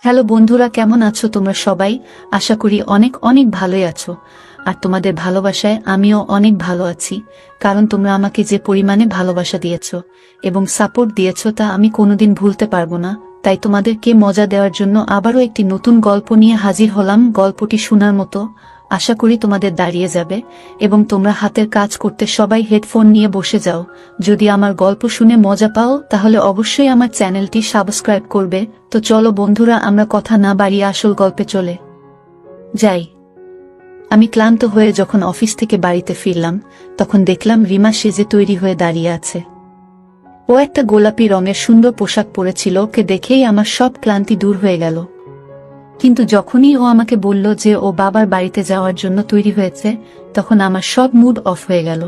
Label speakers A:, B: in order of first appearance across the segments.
A: Hello বন্ধুরা, কেমন আছো তোমরা সবাই? আশা করি অনেক অনেক ভালোই আছো। আর তোমাদের ভালোবাসায় আমিও অনেক ভালো আছি, কারণ তোমরা আমাকে যে পরিমাণে ভালোবাসা দিয়েছো এবং সাপোর্ট দিয়েছো তা আমি কোনোদিন ভুলতে পারবো না। তাই তোমাদেরকে মজা দেওয়ার জন্য আবারও একটি নতুন গল্প নিয়ে হাজির হলাম। গল্পটি শোনার মতো, আশা করি তোমাদের দাঁড়িয়ে যাবে এবং তোমরা হাতের কাজ করতে সবাই হেডফোন নিয়ে বসে যাও। যদি আমার গল্প শুনে মজা পাও তাহলে অবশ্যই আমার চ্যানেলটি সাবস্ক্রাইব করবে। তো চলো বন্ধুরা, আমরা কথা না বাড়িয়ে আসল গল্পে চলে যাই। আমি ক্লান্ত হয়ে যখন অফিস থেকে বাড়িতে ফিরলাম, তখন দেখলাম রিমা সেজে তৈরি হয়ে দাঁড়িয়ে আছে। ও একটা গোলাপি রঙের সুন্দর পোশাক পরেছিল। ওকে দেখেই আমার সব ক্লান্তি দূর হয়ে গেল। কিন্তু যখনই ও আমাকে বলল যে ও বাবার বাড়িতে যাওয়ার জন্য তৈরি হয়েছে, তখন আমার সব মুড অফ হয়ে গেল।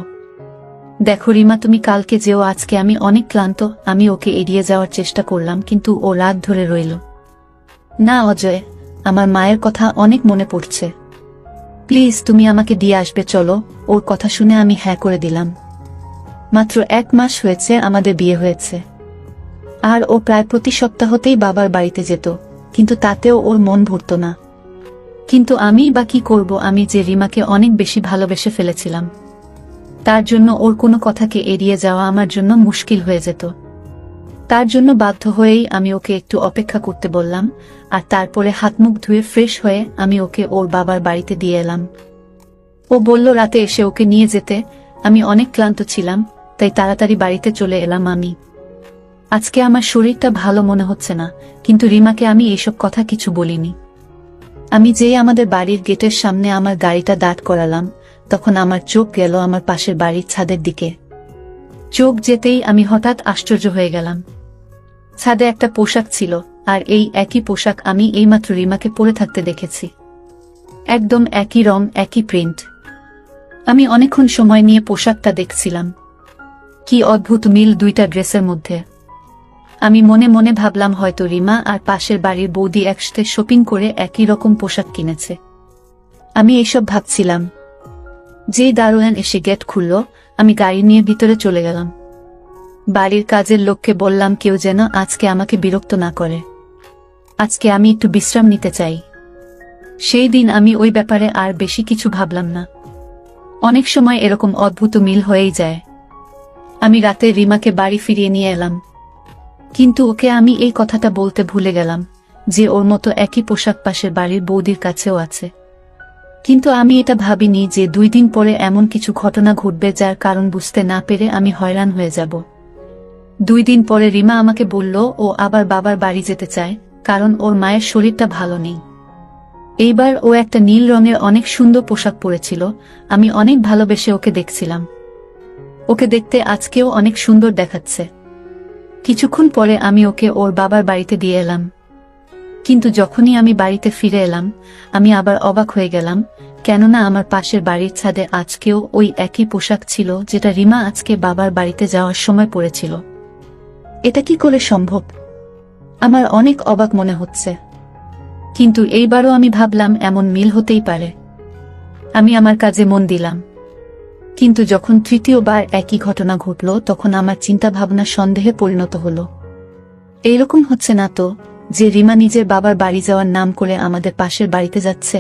A: দেখো রিমা, তুমি কালকে যেও, আজকে আমি অনেক ক্লান্ত। আমি ওকে এড়িয়ে যাওয়ার চেষ্টা করলাম, কিন্তু ও রাগ ধরে রইল। না অজয়, আমার মায়ের কথা অনেক মনে পড়ছে। প্লিজ তুমি আমাকে দিয়ে আসবে, চলো। ওর কথা শুনে আমি হ্যাঁ করে দিলাম। মাত্র 1 মাস হয়েছে আমাদের বিয়ে হয়েছে, আর ও প্রায় প্রতি সপ্তাহতেই বাবার বাড়িতে যেত, কিন্তু তাতেও ওর মন ভরত না। কিন্তু আমি বা কি করব, আমি যে রিমাকে অনেক বেশি ভালোবেসে ফেলেছিলাম, তার জন্য ওর কোনো কথাকে এড়িয়ে যাওয়া আমার জন্য মুশকিল হয়ে যেত। তার জন্য বাধ্য হয়েই আমি ওকে একটু অপেক্ষা করতে বললাম, আর তারপরে হাত মুখ ধুয়ে ফ্রেশ হয়ে আমি ওকে ওর বাবার বাড়িতে দিয়ে এলাম। ও বলল রাতে এসে ওকে নিয়ে যেতে। আমি অনেক ক্লান্ত ছিলাম, তাই তাড়াতাড়ি বাড়িতে চলে এলাম। আজকে আমার শরীরটা ভালো মনে হচ্ছে না, কিন্তু রিমাকে আমি এইসব কথা কিছু বলিনি। আমি যেই আমাদের বাড়ির গেটের সামনে আমার গাড়িটা দাঁড় করালাম, তখন আমার চোখ গেল আমার পাশের বাড়ির ছাদের দিকে। চোখ যেতেই আমি হঠাৎ আশ্চর্য হয়ে গেলাম। ছাদে একটা পোশাক ছিল, আর এই একই পোশাক আমি এইমাত্র রিমাকে পরে থাকতে দেখেছি। একদম একই রং, একই প্রিন্ট। আমি অনেকক্ষণ সময় নিয়ে পোশাকটা দেখছিলাম। কি অদ্ভুত মিল দুইটা ড্রেসের মধ্যে। আমি মনে মনে ভাবলাম হয়তো রিমা আর পাশের বাড়ির বৌদি একসাথে শপিং করে একই রকম পোশাক কিনেছে। আমি এইসব ভাবছিলাম, যেই দারোয়ান এসে গেট খুলল, আমি গাড়ি নিয়ে ভিতরে চলে গেলাম। বাড়ির কাজের লোককে বললাম কেউ যেন আজকে আমাকে বিরক্ত না করে। আজকে আমি একটু বিশ্রাম নিতে চাই। সেই দিন আমি ওই ব্যাপারে আর বেশি কিছু ভাবলাম না। অনেক সময় এরকম অদ্ভুত মিল হয়েই যায়। আমি রাতে রিমাকে বাড়ি ফিরিয়ে নিয়ে এলাম, কিন্তু ওকে আমি এই কথাটা বলতে ভুলে গেলাম যে ওর মতো একই পোশাক পাশের বাড়ির বৌদির কাছেও আছে। কিন্তু আমি এটা ভাবিনি যে 2 দিন পরে এমন কিছু ঘটনা ঘটবে যার কারণ বুঝতে না পেরে আমি হয়রান হয়ে যাব। 2 দিন পরে রিমা আমাকে বলল ও আবার বাবার বাড়ি যেতে চায়, কারণ ওর মায়ের শরীরটা ভালো নেই। এইবার ও একটা নীল রঙের অনেক সুন্দর পোশাক পরেছিল। আমি অনেক ভালোবেসে ওকে দেখছিলাম। ওকে দেখতে আজকেও অনেক সুন্দর দেখাচ্ছে। কিছুক্ষণ পরে আমি ওকে ওর বাবার বাড়িতে দিয়ে এলাম। কিন্তু যখনই আমি বাড়িতে ফিরে এলাম, আমি আবার অবাক হয়ে গেলাম, কেননা আমার পাশের বাড়ির ছাদে আজকেও ওই একই পোশাক ছিল যেটা রিমা আজকে বাবার বাড়িতে যাওয়ার সময় পরেছিল। এটা কি করে সম্ভব? আমার অনেক অবাক মনে হচ্ছে। কিন্তু এইবারও আমি ভাবলাম এমন মিল হতেই পারে। আমি আমার কাজে মন দিলাম। কিন্তু যখন তৃতীয়বার একই ঘটনা ঘটল, তখন আমার চিন্তা ভাবনা সন্দেহে পরিণত হলো। এইরকম হচ্ছে না তো যে রিমা নিজের বাবার বাড়ি যাওয়ার নাম করে আমাদের পাশের বাড়িতে যাচ্ছে?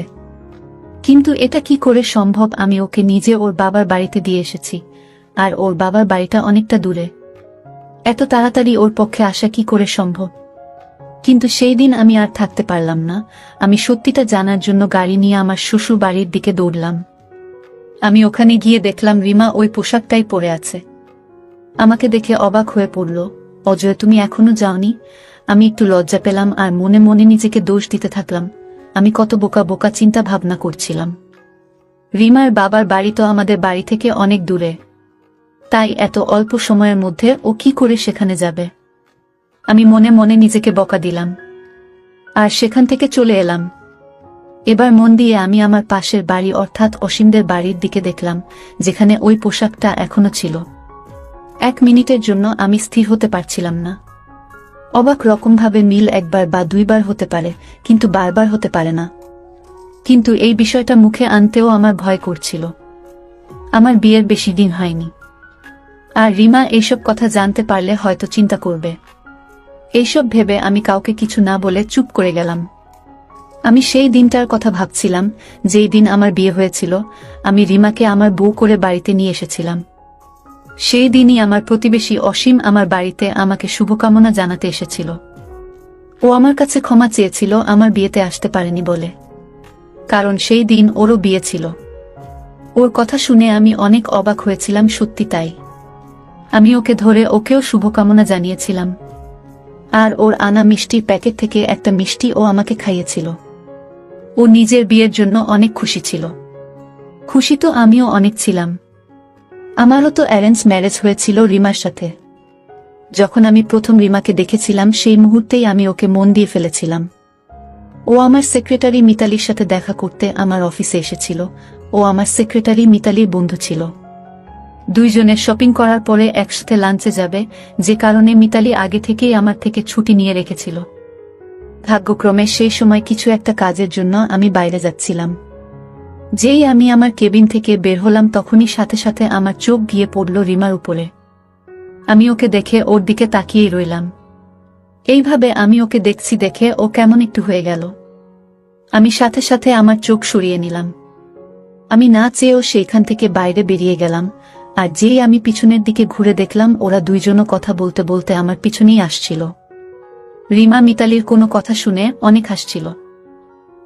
A: কিন্তু এটা কি করে সম্ভব? আমি ওকে নিজে ওর বাবার বাড়িতে দিয়ে এসেছি, আর ওর বাবার বাড়িটা অনেকটা দূরে। এত তাড়াতাড়ি ওর পক্ষে আসা কি করে সম্ভব? কিন্তু সেই দিন আমি আর থাকতে পারলাম না। আমি সত্যিটা জানার জন্য গাড়ি নিয়ে আমার শ্বশুর বাড়ির দিকে দৌড়লাম। আমি ওখানে গিয়ে দেখলাম রিমা ওই পোশাকটাই পরে আছে। আমাকে দেখে অবাক হয়ে পড়ল। অজয়, তুমি এখনো যাওনি? আমি একটু লজ্জা পেলাম আর মনে মনে নিজেকে দোষ দিতে থাকলাম। আমি কত বোকা বোকা চিন্তা ভাবনা করছিলাম। রিমার বাবার বাড়ি তো আমাদের বাড়ি থেকে অনেক দূরে, তাই এত অল্প সময়ের মধ্যে ও কি করে সেখানে যাবে? আমি মনে মনে নিজেকে বকা দিলাম, আর সেখান থেকে চলে এলাম। এবার মন দিয়ে আমি আমার পাশের বাড়ি অর্থাৎ অসীমদের বাড়ির দিকে দেখলাম, যেখানে ওই পোশাকটা এখনো ছিল। 1 মিনিটের জন্য আমি স্থির হতে পারছিলাম না। অবাক রকমভাবে মিল 1 বার বা 2 বার হতে পারে, কিন্তু বারবার হতে পারে না। কিন্তু এই বিষয়টা মুখে আনতেও আমার ভয় করছিল। আমার বিয়ের বেশি দিন হয়নি, আর রিমা এইসব কথা জানতে পারলে হয়তো চিন্তা করবে। এইসব ভেবে আমি কাউকে কিছু না বলে চুপ করে গেলাম। আমি সেই দিনটার কথা ভাবছিলাম যেই দিন আমার বিয়ে হয়েছিল। আমি রিমাকে আমার বউ করে বাড়িতে নিয়ে এসেছিলাম। সেই দিনই আমার প্রতিবেশী অসীম আমার বাড়িতে আমাকে শুভকামনা জানাতে এসেছিল। ও আমার কাছে ক্ষমা চেয়েছিল আমার বিয়েতে আসতে পারেনি বলে, কারণ সেই দিন ওরও বিয়ে ছিল। ওর কথা শুনে আমি অনেক অবাক হয়েছিলাম, সত্যি তাই। আমি ওকে ধরে ওকেও শুভকামনা জানিয়েছিলাম, আর ওর আনা মিষ্টির প্যাকেট থেকে একটা মিষ্টি ও আমাকে খাইয়েছিল। ও নিজের বিয়ের জন্য অনেক খুশি ছিল। খুশি তো আমিও অনেক ছিলাম। আমারও তো অ্যারেঞ্জ ম্যারেজ হয়েছিল রিমার সাথে। যখন আমি প্রথম রিমাকে দেখেছিলাম সেই মুহূর্তেই আমি ওকে মন দিয়ে ফেলেছিলাম। ও আমার সেক্রেটারি মিতালির সাথে দেখা করতে আমার অফিসে এসেছিল। ও আমার সেক্রেটারি মিতালির বন্ধু ছিল। দুইজনে শপিং করার পরে একসাথে লাঞ্চে যাবে, যে কারণে মিতালি আগে থেকেই আমার থেকে ছুটি নিয়ে রেখেছিল। ভাগ্যক্রমে সেই সময় কিছু একটা কাজের জন্য আমি বাইরে যাচ্ছিলাম। যেই আমি আমার কেবিন থেকে বের হলাম তখনই সাথে সাথে আমার চোখ গিয়ে পড়ল রিমার উপরে। আমি ওকে দেখে ওর দিকে তাকিয়েই রইলাম। এইভাবে আমি ওকে দেখছি দেখে ও কেমন একটু হয়ে গেল। আমি সাথে সাথে আমার চোখ সরিয়ে নিলাম। আমি না চেয়েও সেইখান থেকে বাইরে বেরিয়ে গেলাম। আর যেই আমি পিছনের দিকে ঘুরে দেখলাম ওরা দুইজনও কথা বলতে বলতে আমার পিছনেই আসছিল। রিমা মিতালির কোনো কথা শুনে অনেক হাসছিল,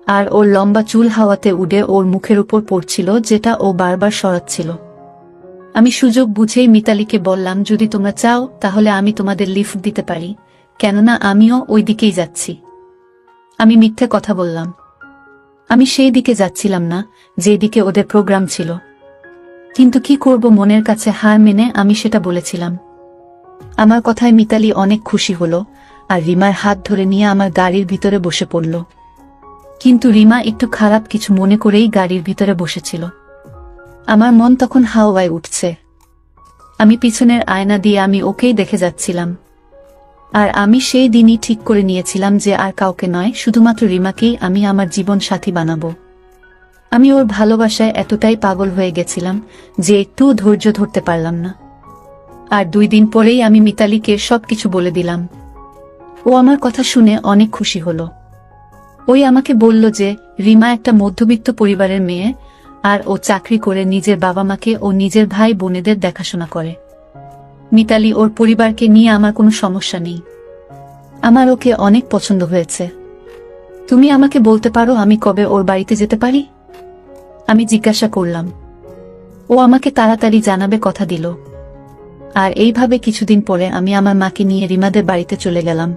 A: আর ওর লম্বা চুল হাওয়াতে উড়ে ওর মুখের উপর পড়ছিল, যেটা ও বারবার সরাচ্ছিল। আমি সুযোগ বুঝেই মিতালিকে বললাম, যদি তোমরা চাও তাহলে আমি তোমাদের লিফট দিতে পারি, কেননা আমিও ওই দিকেই যাচ্ছি। আমি মিথ্যে কথা বললাম। আমি সেই দিকে যাচ্ছিলাম না যেদিকে ওদের প্রোগ্রাম ছিল, কিন্তু কি করব, মনের কাছে হার মেনে আমি সেটা বলেছিলাম। আমার কথায় মিতালি অনেক খুশি হলো আর রিমার হাত ধরে নিয়ে আমার গাড়ির ভিতরে বসে পড়ল। কিন্তু রিমা একটু খারাপ কিছু মনে করেই গাড়ির ভিতরে বসেছিল। আমার মন তখন হাওয়ায় উঠছে। আমি পিছনের আয়না দিয়ে আমি ওকেই দেখে যাচ্ছিলাম। আর আমি সেই দিনই ঠিক করে নিয়েছিলাম যে আর কাউকে নয়, শুধুমাত্র রিমাকেই আমি আমার জীবন সাথী বানাবো। আমি ওর ভালোবাসায় এতটাই পাগল হয়ে গেছিলাম যে একটুও ধৈর্য ধরতে পারলাম না। আর 2 দিন পরেই আমি মিতালিকে সবকিছু বলে দিলাম। ও আমার কথা শুনে অনেক খুশি হলো। ওই আমাকে বলল যে রিমা একটা মধ্যবিত্ত পরিবারের মেয়ে, আর ও চাকরি করে নিজের বাবা মাকে ও নিজের ভাই বোনেদের দেখাশোনা করে। মিতালি ওর পরিবারকে নিয়ে আমার কোনো সমস্যা নেই। আমার ওকে অনেক পছন্দ হয়েছে। তুমি আমাকে বলতে পারো আমি কবে ওর বাড়িতে যেতে পারি? আমি জিজ্ঞাসা করলাম। ও আমাকে তাড়াতাড়ি জানাবে কথা দিল। আর এইভাবে কিছুদিন পরে আমি আমার মাকে নিয়ে রিমাদের বাড়িতে চলে গেলাম।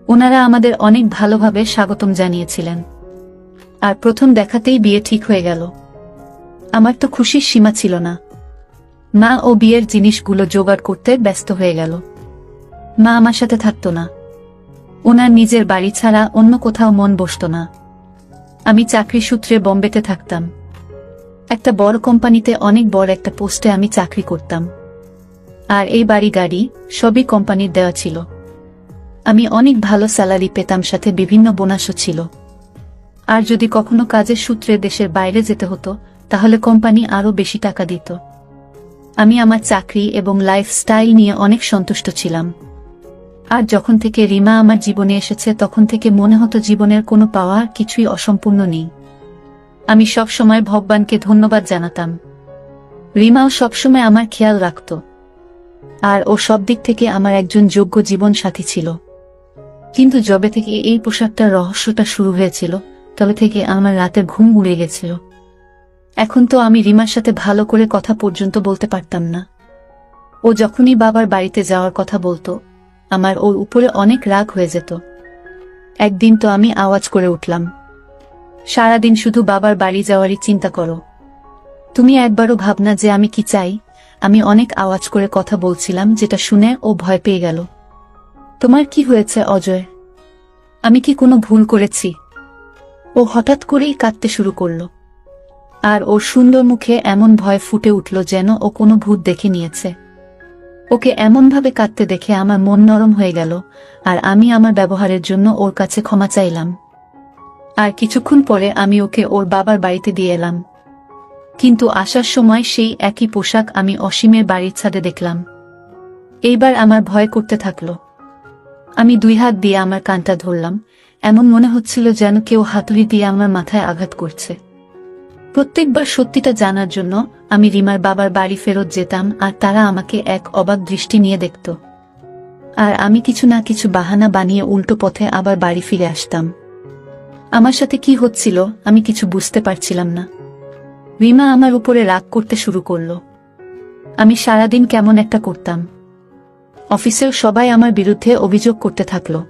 A: ওনারা আমাদের অনেক ভালোভাবে স্বাগতম জানিয়েছিলেন, আর প্রথম দেখাতেই বিয়ে ঠিক হয়ে গেল। আমার তো খুশির সীমা ছিল না। মা ও বিয়ের জিনিসগুলো জোগাড় করতে ব্যস্ত হয়ে গেল। মা আমার সাথে থাকতো না। ওনার নিজের বাড়ি ছাড়া অন্য কোথাও মন বসত না। আমি চাকরি সূত্রে বোম্বেতে থাকতাম। একটা বড় কোম্পানিতে অনেক বড় একটা পোস্টে আমি চাকরি করতাম। আর এই বাড়ি গাড়ি সবই কোম্পানির দেওয়া ছিল। আমি অনেক ভালো স্যালারি পেতাম, সাথে বিভিন্ন বোনাসও ছিল। আর যদি কখনো কাজের সূত্রে দেশের বাইরে যেতে হতো তাহলে কোম্পানি আরো বেশি টাকা দিত। আমি আমার চাকরি এবং লাইফস্টাইল নিয়ে অনেক সন্তুষ্ট ছিলাম। আর যখন থেকে রিমা আমার জীবনে এসেছে তখন থেকে মনে হতো জীবনের কোনো পাওয়া কিছুই অসম্পূর্ণ নেই। আমি সব সময় ভগবানকে ধন্যবাদ জানাতাম। রিমাও সবসময় আমার খেয়াল রাখত, আর ও সব দিক থেকে আমার একজন যোগ্য জীবন সাথী ছিল। কিন্তু যবে থেকে এই পোশাকটার রহস্যটা শুরু হয়েছিল তবে থেকে আমার রাতের ঘুম উড়ে গেছিল। এখন তো আমি রিমার সাথে ভালো করে কথা পর্যন্ত বলতে পারতাম না। ও যখনই বাবার বাড়িতে যাওয়ার কথা বলতো আমার ওর উপরে অনেক রাগ হয়ে যেত। একদিন তো আমি আওয়াজ করে উঠলাম, সারাদিন শুধু বাবার বাড়ি যাওয়ারই চিন্তা করো, তুমি একবারও ভাবনা যে আমি কি চাই। আমি অনেক আওয়াজ করে কথা বলছিলাম, যেটা শুনে ও ভয় পেয়ে গেল। তোমার কি হয়েছে অজয়? আমি কি কোনো ভুল করেছি? ও হঠাৎ করেই কাঁদতে শুরু করলো, আর ওর সুন্দর মুখে এমন ভয় ফুটে উঠল যেন ও কোনো ভূত দেখে নিয়েছে। ওকে এমনভাবে কাঁদতে দেখে আমার মন নরম হয়ে গেল, আর আমি আমার ব্যবহারের জন্য ওর কাছে ক্ষমা চাইলাম। আর কিছুক্ষণ পরে আমি ওকে ওর বাবার বাড়িতে দিয়ে এলাম। কিন্তু আসার সময় সেই একই পোশাক আমি অসীমের বাড়ির ছাদে দেখলাম। এইবার আমার ভয় করতে থাকলো। আমি 2 হাত দিয়ে আমার কানটা ধরলাম, এমন মনে হচ্ছিল যেন কেউ হাতুড়ি দিয়ে আমার মাথায় আঘাত করছে। প্রত্যেকবার সত্যিটা জানার জন্য আমি রিমার বাবার বাড়ি ফেরত যেতাম, আর তারা আমাকে এক অবাক দৃষ্টি নিয়ে দেখত। আর আমি কিছু না কিছু বাহানা বানিয়ে উল্টো পথে আবার বাড়ি ফিরে আসতাম। আমার সাথে কি হচ্ছিল আমি কিছু বুঝতে পারছিলাম না। রিমা আমার উপরে রাগ করতে শুরু করলো। আমি সারাদিন কেমন একটা করতাম। অফিসেও সবাই আমার বিরুদ্ধে অভিযোগ করতে থাকলো।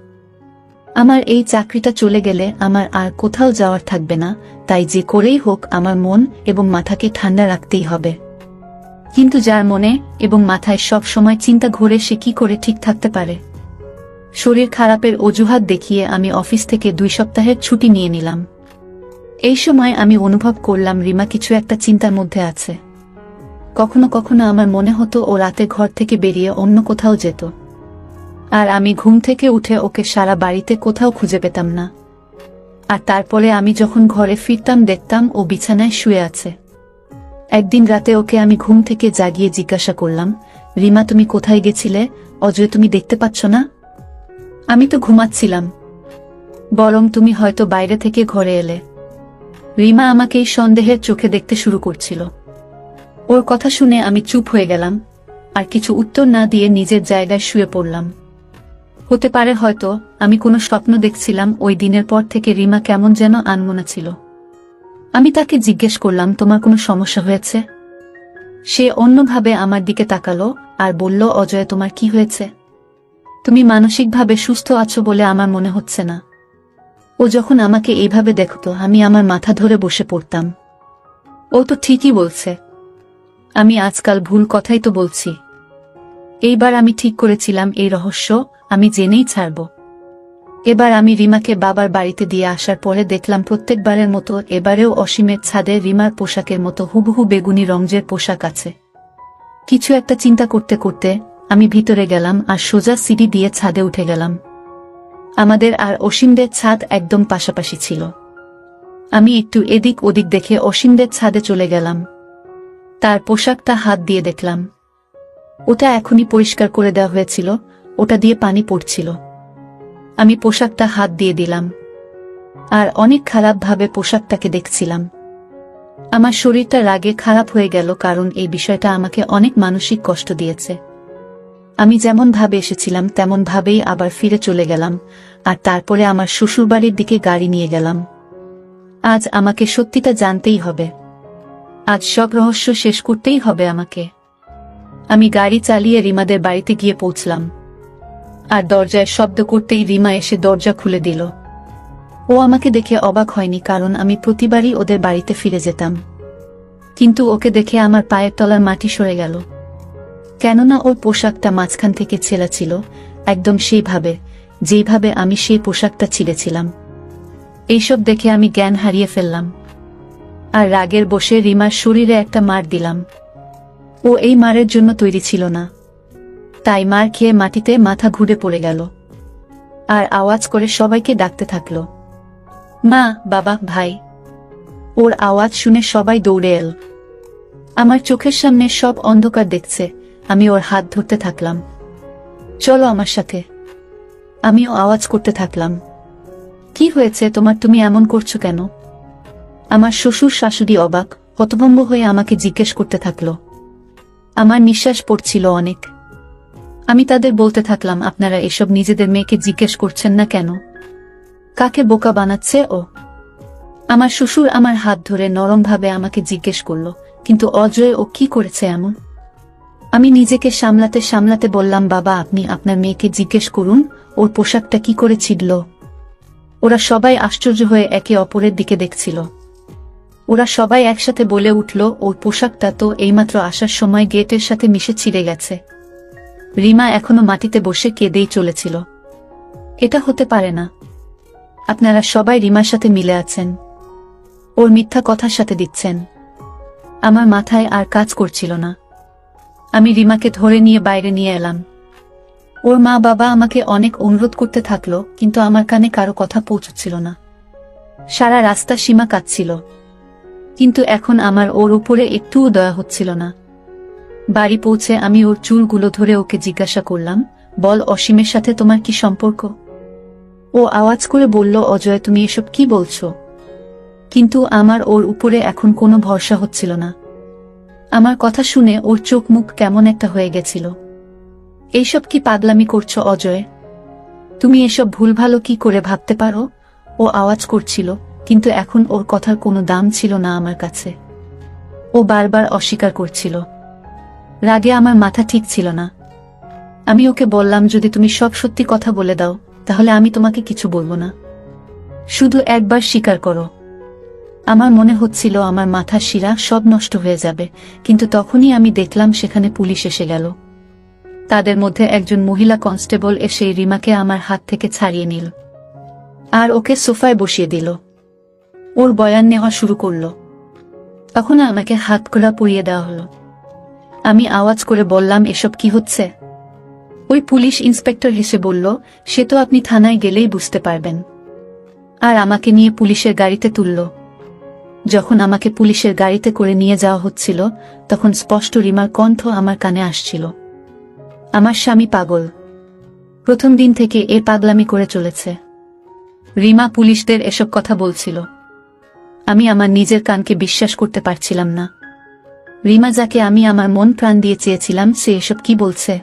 A: আমার এই চাকরিটা চলে গেলে আমার আর কোথাও যাওয়ার থাকবে না, তাই যে করেই হোক আমার মন এবং মাথাকে ঠান্ডা রাখতেই হবে। কিন্তু যার মনে এবং মাথায় সব সময় চিন্তা ঘোরে সে কি করে ঠিক থাকতে পারে? শরীর খারাপের অজুহাত দেখিয়ে আমি অফিস থেকে 2 সপ্তাহের ছুটি নিয়ে নিলাম। এই সময় আমি অনুভব করলাম রিমা কিছু একটা চিন্তার মধ্যে আছে। কখনো কখনো আমার মনে হতো ও রাতে ঘর থেকে বেরিয়ে অন্য কোথাও যেত, আর আমি ঘুম থেকে উঠে ওকে সারা বাড়িতে কোথাও খুঁজে পেতাম না। আর তারপরে আমি যখন ঘরে ফিরতাম দেখতাম ও বিছানায় শুয়ে আছে। একদিন রাতে ওকে আমি ঘুম থেকে জাগিয়ে জিজ্ঞাসা করলাম, রিমা তুমি কোথায় গেছিলে? অজয় তুমি দেখতে পাচ্ছ না? আমি তো ঘুমাচ্ছিলাম। বরং তুমি হয়তো বাইরে থেকে ঘরে এলে। রিমা আমাকে এই সন্দেহের চোখে দেখতে শুরু করছিল। ওর কথা শুনে আমি চুপ হয়ে গেলাম, আর কিছু উত্তর না দিয়ে নিজের জায়গায় শুয়ে পড়লাম। হতে পারে হয়তো আমি কোনো স্বপ্ন দেখছিলাম। ওই দিনের পর থেকে রিমা কেমন যেন আনমনা ছিল। আমি তাকে জিজ্ঞেস করলাম, তোমার কোনো সমস্যা হয়েছে? সে অন্যভাবে আমার দিকে তাকালো আর বলল, অজয় তোমার কি হয়েছে? তুমি মানসিকভাবে সুস্থ আছো বলে আমার মনে হচ্ছে না। ও যখন আমাকে এইভাবে দেখতো আমি আমার মাথা ধরে বসে পড়তাম। ও তো ঠিকই বলছে, আমি আজকাল ভুল কথাই তো বলছি। এইবার আমি ঠিক করেছিলাম এই রহস্য আমি জেনেই ছাড়ব। এবার আমি রিমাকে বাবার বাড়িতে দিয়ে আসার পরে দেখলাম প্রত্যেকবারের মতো এবারেও অসীমের ছাদে রিমার পোশাকের মতো হুবহু বেগুনি রঙের পোশাক আছে। কিছু একটা চিন্তা করতে করতে আমি ভিতরে গেলাম আর সোজা সিঁড়ি দিয়ে ছাদে উঠে গেলাম। আমাদের আর অসীমদের ছাদ একদম পাশাপাশি ছিল। আমি একটু এদিক ওদিক দেখে অসীমদের ছাদে চলে গেলাম। তার পোশাকটা হাত দিয়ে দেখলাম। ওটা এখনই পরিষ্কার করে দেওয়া হয়েছিল, ওটা দিয়ে পানি পড়ছিল। আমি পোশাকটা হাত দিয়ে দিলাম আর অনেক খারাপভাবে পোশাকটাকে দেখছিলাম। আমার শরীরটা রাগে খারাপ হয়ে গেল, কারণ এই বিষয়টা আমাকে অনেক মানসিক কষ্ট দিয়েছে। আমি যেমন ভাবে এসেছিলাম তেমন ভাবেই আবার ফিরে চলে গেলাম, আর তারপরে আমার শ্বশুরবাড়ির দিকে গাড়ি নিয়ে গেলাম। আজ আমাকে সত্যিটা জানতেই হবে। আজ সব রহস্য শেষ করতেই হবে আমাকে। আমি গাড়ি চালিয়ে রিমাদের বাড়িতে গিয়ে পৌঁছলাম, আর দরজায় শব্দ করতেই রিমা এসে দরজা খুলে দিল। ও আমাকে দেখে অবাক হয়নি, কারণ আমি প্রতিবারই ওদের বাড়িতে ফিরে যেতাম। কিন্তু ওকে দেখে আমার পায়ের তলার মাটি সরে গেল, কেননা ওর পোশাকটা মাঝখান থেকে ছেঁড়া ছিল, একদম সেইভাবে যেইভাবে আমি সেই পোশাকটা ছিঁড়েছিলাম। এইসব দেখে আমি জ্ঞান হারিয়ে ফেললাম, আর রাগের বসে রিমার শরীরে একটা মার দিলাম। ও এই মারের জন্য তৈরি ছিল না, তাই মার খেয়ে মাটিতে মাথা ঘুরে পড়ে গেল, আর আওয়াজ করে সবাইকে ডাকতে থাকল, মা, বাবা, ভাই। ওর আওয়াজ শুনে সবাই দৌড়ে এল। আমার চোখের সামনে সব অন্ধকার দেখছে। আমি ওর হাত ধরতে থাকলাম, চলো আমার সাথে। আমিও আওয়াজ করতে থাকলাম, কি হয়েছে তোমার, তুমি এমন করছো কেন? আমার শ্বশুর শাশুড়ি অবাক হতভম্ব হয়ে আমাকে জিজ্ঞেস করতে থাকলো। আমার নিঃশ্বাস পড়ছিল অনেক। আমি তাদের বলতে থাকলাম, আপনারা এসব নিজেদের মেয়েকে জিজ্ঞেস করছেন না কেন? কাকে বোকা বানাচ্ছে ও? আমার শ্বশুর আমার হাত ধরে নরমভাবে আমাকে জিজ্ঞেস করল, কিন্তু অজয় ও কি করেছে এমন? আমি নিজেকে সামলাতে সামলাতে বললাম, বাবা, আপনি আপনার মেয়েকে জিজ্ঞেস করুন ওর পোশাকটা কি করে ছিঁড়ল। ওরা সবাই আশ্চর্য হয়ে একে অপরের দিকে দেখছিল। ওরা সবাই একসাথে বলে উঠল, ওর পোশাকটা তো এইমাত্র আসার সময় গেটের সাথে মিশে ছিঁড়ে গেছে। রিমা এখনো মাটিতে বসে কেঁদেই চলেছিল। এটা হতে পারে না, আপনারা সবাই রিমার সাথে মিলে আছেন, ওর মিথ্যা কথার সাথে দিচ্ছেন। আমার মাথায় আর কাজ করছিল না। আমি রিমাকে ধরে নিয়ে বাইরে নিয়ে এলাম। ওর মা বাবা আমাকে অনেক অনুরোধ করতে থাকলো, কিন্তু আমার কানে কারো কথা পৌঁছচ্ছিল না। সারা রাস্তা সীমা কাঁদছিল, কিন্তু এখন আমার ওর উপরে একটুও দয়া হচ্ছিল না। বাড়ি পৌঁছে আমি ওর চুলগুলো ধরে ওকে জিজ্ঞাসা করলাম, বল অসীমের সাথে তোমার কি সম্পর্ক? ও আওয়াজ করে বলল, অজয় তুমি এসব কি বলছো? কিন্তু আমার ওর উপরে এখন কোনো ভরসা হচ্ছিল না। আমার কথা শুনে ওর চোখ মুখ কেমন একটা হয়ে গেছিল। এইসব কি পাগলামি করছো অজয়? তুমি এসব ভুলভালো কি করে ভাবতে পারো? ও আওয়াজ করছিল, কিন্তু এখন ওর কথার কোনো দাম ছিল না আমার কাছে। ও বারবার অস্বীকার করছিল। রাগে আমার মাথা ঠিক ছিল না। আমি ওকে বললাম, যদি তুমি সব সত্যি কথা বলে দাও তাহলে আমি তোমাকে কিছু বলবো না, শুধু একবার স্বীকার করো। আমার মনে হচ্ছিল আমার মাথার শিরা সব নষ্ট হয়ে যাবে, কিন্তু তখনই আমি দেখলাম সেখানে পুলিশ এসে গেল। তাদের মধ্যে একজন মহিলা কনস্টেবল এসে রিমাকে আমার হাত থেকে ছাড়িয়ে নিল আর ওকে সোফায় বসিয়ে দিল। ওর বয়ান নেওয়া শুরু করল। তখন আমাকে হাত কড়া পরিয়ে দেওয়া হলো। আমি আওয়াজ করে বললাম, এসব কি হচ্ছে? ওই পুলিশ ইন্সপেক্টর হেসে বলল, সে তো আপনি থানায় গেলেই বুঝতে পারবেন। আর আমাকে নিয়ে পুলিশের গাড়িতে তুলল। যখন আমাকে পুলিশের গাড়িতে করে নিয়ে যাওয়া হচ্ছিল তখন স্পষ্ট রিমার কণ্ঠ আমার কানে আসছিল। আমার স্বামী পাগল। প্রথম দিন থেকে এ পাগলামি করে চলেছে। রিমা পুলিশদের এসব কথা বলছিল। আমি আমার নিজের কানকে বিশ্বাস করতে পারছিলাম না। রিমা যাকে আমি আমার মন প্রাণ দিয়ে চেয়েছিলাম, সে এসব কি বলছে?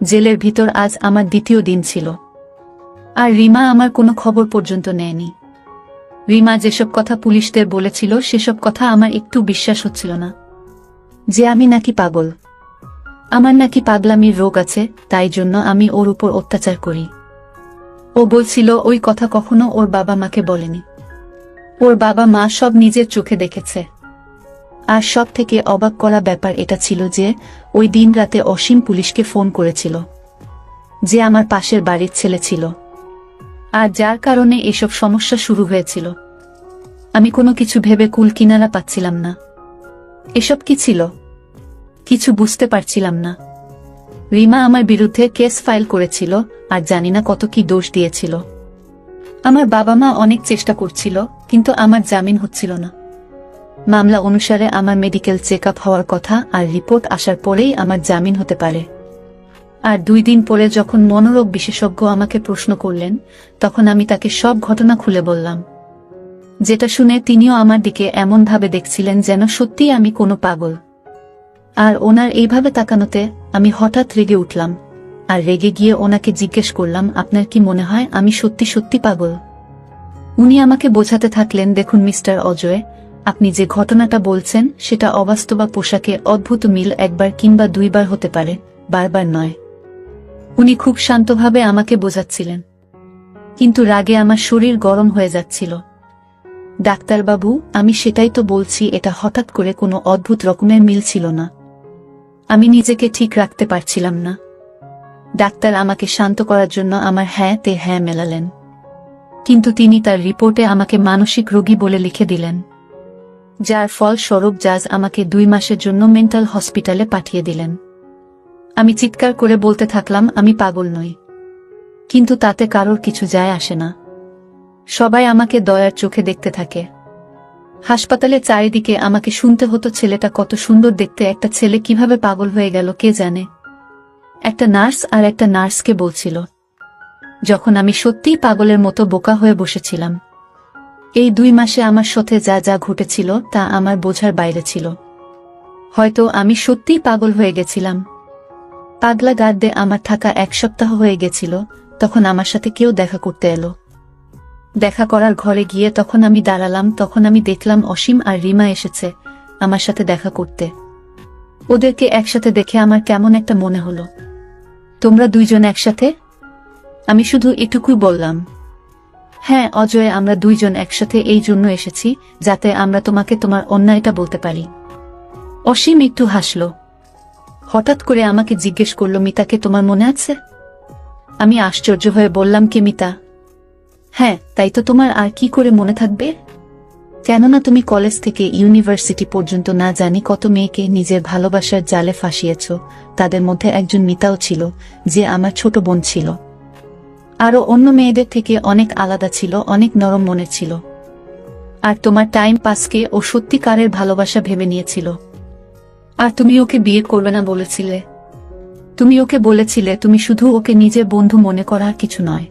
A: জেলের ভিতর আজ আমার দ্বিতীয় দিন ছিল, আর রিমা আমার কোনো খবর পর্যন্ত নেয়নি। রিমা যেসব কথা পুলিশদের বলেছিল সেসব কথা আমার একটু বিশ্বাস হচ্ছিল না। যে আমি নাকি পাগল, আমার নাকি পাগলামির রোগ আছে, তাই জন্য আমি ওর উপর অত্যাচার করি। ও বলছিল ওই কথা কখনো ওর বাবা মাকে বলেনি। ওর বাবা মা সব নিজের চোখে দেখেছে। আর সব থেকে অবাক করা ব্যাপার এটা ছিল যে ওই দিন রাতে অসীম পুলিশকে ফোন করেছিল, যে আমার পাশের বাড়ির ছেলে ছিল, আর যার কারণে এসব সমস্যা শুরু হয়েছিল। আমি কোনো কিছু ভেবে কুল কিনারা পাচ্ছিলাম না। এসব কি ছিল কিছু বুঝতে পারছিলাম না। রিমা আমার বিরুদ্ধে কেস ফাইল করেছিল, আর জানি না কত কি দোষ দিয়েছিল। আমার বাবা মা অনেক চেষ্টা করছিল, কিন্তু আমার জামিন হচ্ছিল না। মামলা অনুসারে আমার মেডিকেল চেক আপ হওয়ার কথা, আর রিপোর্ট আসার পরেই আমার জামিন হতে পারে। আর 2 দিন পরে যখন মনোরোগ বিশেষজ্ঞ আমাকে প্রশ্ন করলেন, তখন আমি তাকে সব ঘটনা খুলে বললাম, যেটা শুনে তিনিও আমার দিকে এমনভাবে দেখছিলেন যেন সত্যিই আমি কোনো পাগল। আর ওনার এইভাবে তাকানোতে আমি হঠাৎ রেগে উঠলাম, আর রেগে গিয়ে ওনাকে জিজ্ঞেস করলাম, আপনার কি মনে হয় আমি সত্যি সত্যি পাগল? উনি আমাকে বোঝাতে থাকলেন, দেখুন মিস্টার অজয়, আপনি যে ঘটনাটা বলছেন সেটা অবাস্তবা পোশাকে অদ্ভুত মিল 1 বার কিংবা 2 বার হতে পারে, বারবার নয়। উনি খুব শান্তভাবে আমাকে বোঝাচ্ছিলেন, কিন্তু রাগে আমার শরীর গরম হয়ে যাচ্ছিল। ডাক্তারবাবু, আমি সেটাই তো বলছি, এটা হঠাৎ করে কোনো অদ্ভুত রকমের মিল ছিল না। আমি নিজেকে ঠিক রাখতে পারছিলাম না। ডাক্তার আমাকে শান্ত করার জন্য আমার হ্যাঁ তে হ্যাঁ মেলালেন, কিন্তু তিনি তার রিপোর্টে আমাকে মানসিক রোগী বলে লিখে দিলেন, যার ফলস্বরূপ জাজ আমাকে 2 মাসের জন্য মেন্টাল হসপিটালে পাঠিয়ে দিলেন। আমি চিৎকার করে বলতে থাকলাম, আমি পাগল নই। কিন্তু তাতে কারোর কিছু যায় আসে না। সবাই আমাকে দয়ার চোখে দেখতে থাকে। হাসপাতালে চারিদিকে আমাকে শুনতে হতো, ছেলেটা কত সুন্দর দেখতে, একটা ছেলে কিভাবে পাগল হয়ে গেল কে জানে। একটা নার্স আর একটা নার্সকে বলছিল, যখন আমি সত্যিই পাগলের মতো বোকা হয়ে বসেছিলাম। এই 2 মাসে আমার সাথে যা যা ঘটেছিল তা আমার বোঝার বাইরে ছিল। হয়তো আমি সত্যিই পাগল হয়ে গেছিলাম। পাগলা গার্ডে আমার থাকা 1 সপ্তাহ হয়ে গেছিল। তখন আমার সাথে কেউ দেখা করতে এলো। দেখা করার ঘরে গিয়ে তখন আমি দাঁড়ালাম, তখন আমি দেখলাম অসীম আর রিমা এসেছে আমার সাথে দেখা করতে। ওদেরকে একসাথে দেখে আমার কেমন একটা মনে হলো। তোমরা 2 জন একসাথে? আমি শুধু এটুকুই বললাম। হ্যাঁ অজয়, আমরা 2 জন একসাথে এই জন্য এসেছি যাতে আমরা তোমাকে তোমার অন্যায়টা বলতে পারি। অসীম একটু হাসল। হঠাৎ করে আমাকে জিজ্ঞেস করল, মিতাকে তোমার মনে আছে? আমি আশ্চর্য হয়ে বললাম, কে মিতা? হ্যাঁ, তাই তো, তোমার আর কি করে মনে থাকবে? কেননা তুমি কলেজ থেকে ইউনিভার্সিটি পর্যন্ত না জানি কত মেয়েকে নিজের ভালোবাসার জালে ফাঁসিয়েছ। তাদের মধ্যে একজন মিতাও ছিল, যে আমার ছোট বোন ছিল। আরও অন্য মেয়েদের থেকে অনেক আলাদা ছিল, অনেক নরম মনের ছিল। আর তোমার টাইম পাসকে ও সত্যিকারের ভালোবাসা ভেবে নিয়েছিল। আর তুমি ওকে বিয়ে করবে না বলেছিলে। তুমি ওকে বলেছিলে তুমি শুধু ওকে নিজের বন্ধু মনে করার কিছু নয়।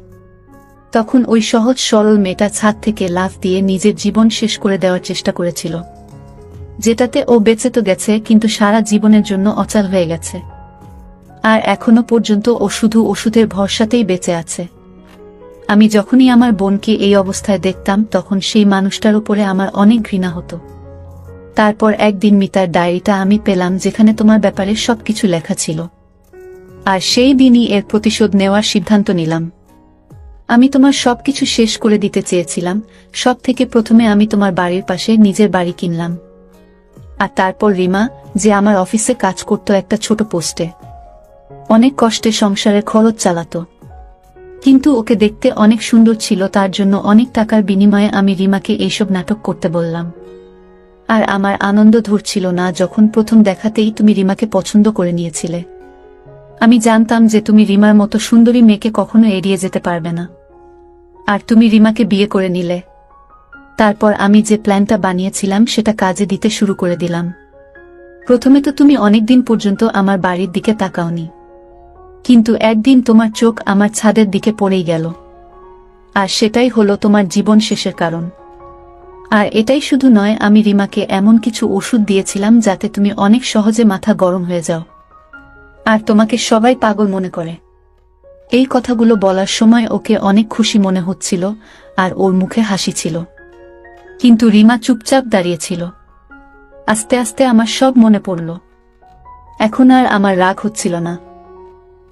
A: তখন ওই সহজ সরল মেয়েটা ছাদ থেকে লাফ দিয়ে নিজের জীবন শেষ করে দেওয়ার চেষ্টা করেছিল, যেটাতে ও বেঁচে তো গেছে কিন্তু সারা জীবনের জন্য অচল হয়ে গেছে। আর এখনো পর্যন্ত ও শুধু ওষুধের ভরসাতেই বেঁচে আছে। আমি যখনই আমার বোনকে এই অবস্থায় দেখতাম তখন সেই মানুষটার উপরে আমার অনেক ঘৃণা হতো। তারপর একদিন মিতার ডায়েরিটা আমি পেলাম, যেখানে তোমার ব্যাপারে সবকিছু লেখা ছিল। আর সেই দিনই এর প্রতিশোধ নেওয়ার সিদ্ধান্ত নিলাম। আমি তোমার সবকিছু শেষ করে দিতে চেয়েছিলাম। সব থেকে প্রথমে আমি তোমার বাড়ির পাশে নিজের বাড়ি কিনলাম। আর তারপর রিমা, যে আমার অফিসে কাজ করত একটা ছোট পোস্টে, অনেক কষ্টে সংসারের খরচ চালাতো, কিন্তু ওকে দেখতে অনেক সুন্দর ছিল, তার জন্য অনেক টাকার বিনিময়ে আমি রিমাকে এইসব নাটক করতে বললাম। আর আমার আনন্দ ধরছিল না যখন প্রথম দেখাতেই তুমি রিমাকে পছন্দ করে নিয়েছিলে। আমি জানতাম যে তুমি রিমার মতো সুন্দরী মেয়েকে কখনো এড়িয়ে যেতে পারবে না, আর তুমি রিমাকে বিয়ে করে নিলে। তারপর আমি যে প্ল্যানটা বানিয়েছিলাম সেটা কাজে দিতে শুরু করে দিলাম। প্রথমে তো তুমি অনেকদিন পর্যন্ত আমার বাড়ির দিকে তাকাওনি, কিন্তু একদিন তোমার চোখ আমার ছাদের দিকে পড়েই গেল। আর সেটাই হলো তোমার জীবন শেষের কারণ। আর এটাই শুধু নয়, আমি রিমাকে এমন কিছু ওষুধ দিয়েছিলাম যাতে তুমি অনেক সহজে মাথা গরম হয়ে যাও, আর তোমাকে সবাই পাগল মনে করে। এই কথাগুলো বলার সময় ওকে অনেক খুশি মনে হচ্ছিল, আর ওর মুখে হাসি ছিল, কিন্তু রিমা চুপচাপ দাঁড়িয়েছিল। আস্তে আস্তে আমার সব মনে পড়ল। এখন আর আমার রাগ হচ্ছিল না,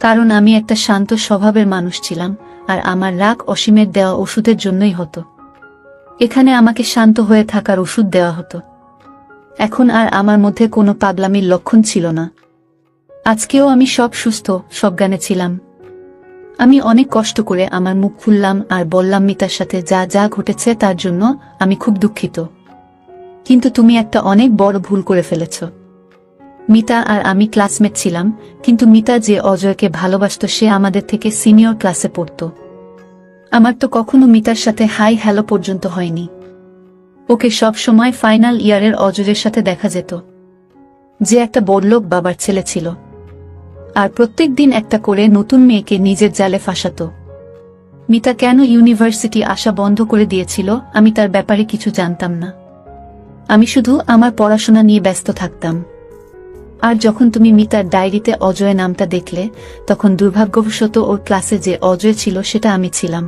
A: কারণ আমি একটা শান্ত স্বভাবের মানুষ ছিলাম, আর আমার রাগ অসীমের দেওয়া ওষুধের জন্যই হতো। এখানে আমাকে শান্ত হয়ে থাকার ওষুধ দেওয়া হতো। এখন আর আমার মধ্যে কোনো পাগলামির লক্ষণ ছিল না। আজকেও আমি সব সুস্থ সজ্ঞানে ছিলাম। আমি অনেক কষ্ট করে আমার মুখ খুললাম আর বললাম, মিতার সাথে যা যা ঘটেছে তার জন্য আমি খুব দুঃখিত, কিন্তু তুমি একটা অনেক বড় ভুল করে ফেলেছ। মিতা আর আমি ক্লাসমেট ছিলাম, কিন্তু মিতা যে অজয়কে ভালোবাসত সে আমাদের থেকে সিনিয়র ক্লাসে পড়ত। আমার তো কখনো মিতার সাথে হাই হ্যালো পর্যন্ত হয়নি। ওকে সব সময় ফাইনাল ইয়ারের অজয়ের সাথে দেখা যেত, যে একটা বড়লোক বাবার ছেলে ছিল, আর প্রত্যেক দিন একটা করে নতুন মেয়েকে নিজের জালে ফাঁসাতো। মিতা কেন ইউনিভার্সিটি আসা বন্ধ করে দিয়েছিল আমি তার ব্যাপারে কিছু জানতাম না। আমি শুধু আমার পড়াশোনা নিয়ে ব্যস্ত থাকতাম। আর যখন তুমি মিতার ডায়েরিতে অজয় নামটা দেখলে, তখন দুর্ভাগ্যবশত ওর ক্লাসে যে অজয় ছিল সেটা আমি ছিলাম।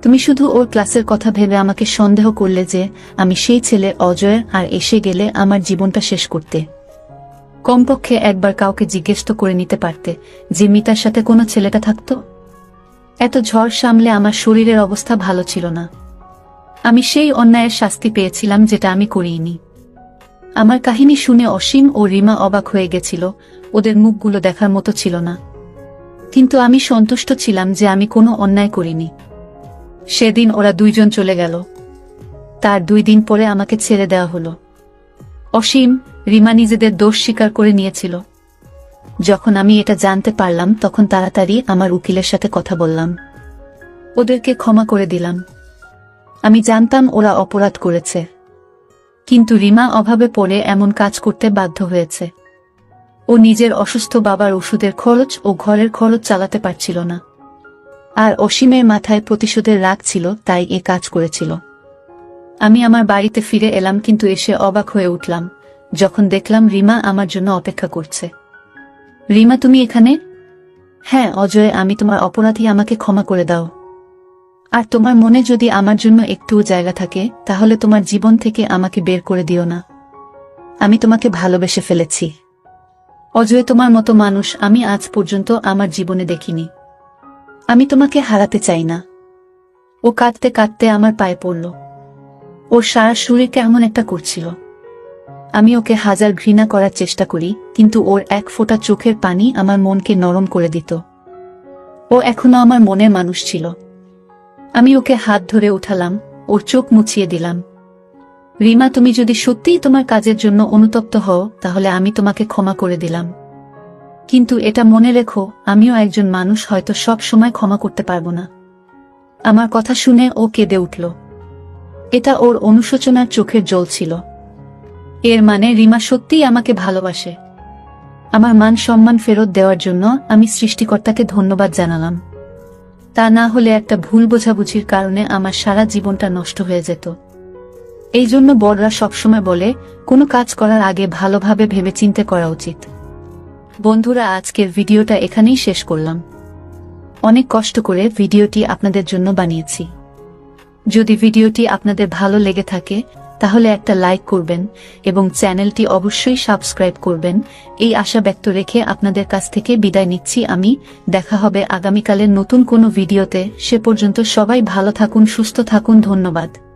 A: তুমি শুধু ওর ক্লাসের কথা ভেবে আমাকে সন্দেহ করলে যে আমি সেই ছেলে অজয়, আর এসে গেলে আমার জীবনটা শেষ করতে। কমপক্ষে একবার কাউকে জিজ্ঞেস তো করে নিতে পারতে যে মিতার সাথে কোনো ছেলেটা থাকতো। এত ঝড় সামলে আমার শরীরের অবস্থা ভালো ছিল না। আমি সেই অন্যায়ের শাস্তি পেয়েছিলাম যেটা আমি করিনি। আমার কাহিনী শুনে অসীম ও রিমা অবাক হয়ে গেছিল, ওদের মুখগুলো দেখার মতো ছিল না। কিন্তু আমি সন্তুষ্ট ছিলাম যে আমি কোনো অন্যায় করিনি। সেদিন ওরা দুইজন চলে গেল। তার 2 দিন পরে আমাকে ছেড়ে দেওয়া হলো। অসীম, রিমা নিজেদের দোষ স্বীকার করে নিয়েছিল। যখন আমি এটা জানতে পারলাম তখন তাড়াতাড়ি আমার উকিলের সাথে কথা বললাম। ওদেরকে ক্ষমা করে দিলাম। আমি জানতাম ওরা অপরাধ করেছে, কিন্তু রিমা অভাবে পড়ে এমন কাজ করতে বাধ্য হয়েছে। ও নিজের অসুস্থ বাবার ওষুধের খরচ ও ঘরের খরচ চালাতে পারছিল না, আর অসীমের মাথায় প্রতিশোধের রাগ ছিল, তাই এ কাজ করেছিল। আমি আমার বাড়িতে ফিরে এলাম, কিন্তু এসে অবাক হয়ে উঠলাম যখন দেখলাম রিমা আমার জন্য অপেক্ষা করছে। রিমা, তুমি এখানে? হ্যাঁ অজয়, আমি তোমার অপরাধী, আমাকে ক্ষমা করে দাও। আর তোমার মনে যদি আমার জন্য একটুও জায়গা থাকে তাহলে তোমার জীবন থেকে আমাকে বের করে দিও না। আমি তোমাকে ভালোবেসে ফেলেছি অজয়, তোমার মতো মানুষ আমি আজ পর্যন্ত আমার জীবনে দেখিনি। আমি তোমাকে হারাতে চাই না। ও কাঁদতে কাঁদতে আমার পায়ে পড়ল। ওর সারা শরীর কেমন একটা করছিল। আমি ওকে হাজার ঘৃণা করার চেষ্টা করি, কিন্তু ওর এক ফোঁটা চোখের পানি আমার মনকে নরম করে দিত। ও এখনো আমার মনের মানুষ ছিল। আমি ওকে হাত ধরে উঠালাম, ওর চোখ মুছিয়ে দিলাম। রিমা, তুমি যদি সত্যিই তোমার কাজের জন্য অনুতপ্ত হও তাহলে আমি তোমাকে ক্ষমা করে দিলাম, কিন্তু এটা মনে রেখো আমিও একজন মানুষ, হয়তো সব সময় ক্ষমা করতে পারবো না। আমার কথা শুনে ও কেঁদে উঠল। এটা ওর অনুশোচনার চোখের জল ছিল। এর মানে রিমা সত্যিই আমাকে ভালোবাসে। আমার মান সম্মান ফেরত দেওয়ার জন্য আমি সৃষ্টিকর্তাকে ধন্যবাদ জানালাম। তা না হলে একটা ভুল বোঝাবুঝির কারণে আমার সারা জীবনটা নষ্ট হয়ে যেত। এই জন্য বড়রা সবসময় বলে, কোনো কাজ করার আগে ভালোভাবে ভেবেচিন্তে করা উচিত। বন্ধুরা, আজকের ভিডিওটা এখানেই শেষ করলাম। অনেক কষ্ট করে ভিডিওটি আপনাদের জন্য বানিয়েছি। যদি ভিডিওটি আপনাদের ভালো লেগে থাকে তাহলে একটা লাইক করবেন এবং চ্যানেলটি অবশ্যই সাবস্ক্রাইব করবেন। এই আশা ব্যক্ত রেখে আপনাদের কাছ থেকে বিদায় নিচ্ছি আমি। দেখা হবে আগামীকালের নতুন কোনো ভিডিওতে। সে পর্যন্ত সবাই ভালো থাকুন, সুস্থ থাকুন। ধন্যবাদ।